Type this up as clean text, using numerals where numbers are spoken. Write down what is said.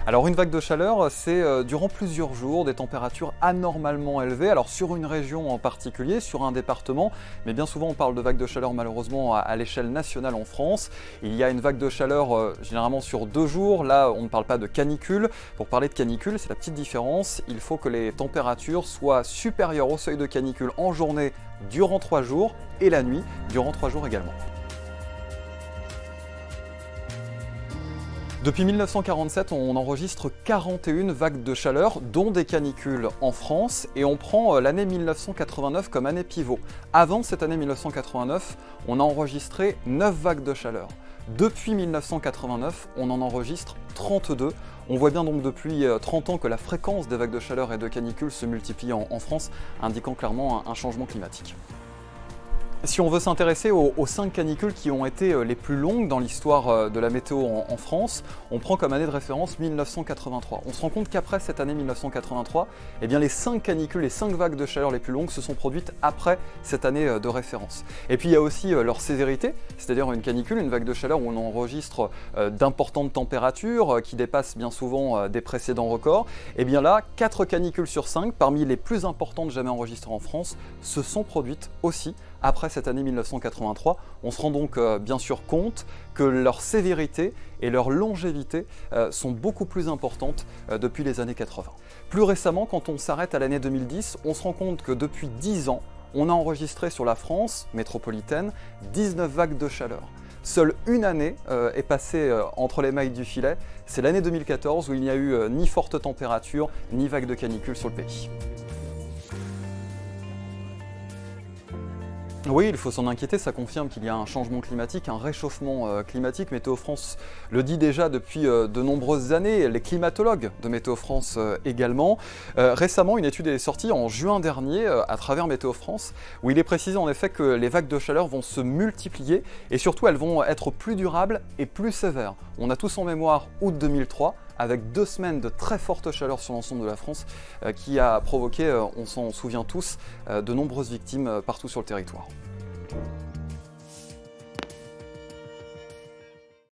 Alors une vague de chaleur, c'est durant plusieurs jours des températures anormalement élevées, alors sur une région en particulier, sur un département, mais bien souvent on parle de vague de chaleur malheureusement à l'échelle nationale en France. Il y a une vague de chaleur généralement sur 2 jours, là on ne parle pas de canicule. Pour parler de canicule, c'est la petite différence, il faut que les températures soient supérieures au seuil de canicule en journée durant 3 jours et la nuit durant 3 jours également. Depuis 1947, on enregistre 41 vagues de chaleur, dont des canicules en France, et on prend l'année 1989 comme année pivot. Avant cette année 1989, on a enregistré 9 vagues de chaleur. Depuis 1989, on en enregistre 32. On voit bien donc depuis 30 ans que la fréquence des vagues de chaleur et de canicules se multiplie en France, indiquant clairement un changement climatique. Si on veut s'intéresser aux 5 canicules qui ont été les plus longues dans l'histoire de la météo en France, on prend comme année de référence 1983. On se rend compte qu'après cette année 1983, eh bien les 5 canicules, les 5 vagues de chaleur les plus longues se sont produites après cette année de référence. Et puis il y a aussi leur sévérité, c'est-à-dire une canicule, une vague de chaleur où on enregistre d'importantes températures qui dépassent bien souvent des précédents records. Et bien là, 4 canicules sur 5, parmi les plus importantes jamais enregistrées en France, se sont produites aussi après cette année 1983. On se rend donc bien sûr compte que leur sévérité et leur longévité sont beaucoup plus importantes depuis les années 80. Plus récemment, quand on s'arrête à l'année 2010, on se rend compte que depuis 10 ans, on a enregistré sur la France métropolitaine 19 vagues de chaleur. Seule une année est passée entre les mailles du filet, c'est l'année 2014 où il n'y a eu ni forte température, ni vague de canicule sur le pays. Oui, il faut s'en inquiéter, ça confirme qu'il y a un changement climatique, un réchauffement climatique. Météo France le dit déjà depuis de nombreuses années, les climatologues de Météo France également. Récemment, une étude est sortie en juin dernier à travers Météo France, où il est précisé en effet que les vagues de chaleur vont se multiplier et surtout elles vont être plus durables et plus sévères. On a tous en mémoire août 2003, avec 2 semaines de très forte chaleur sur l'ensemble de la France, qui a provoqué, on s'en souvient tous, de nombreuses victimes partout sur le territoire.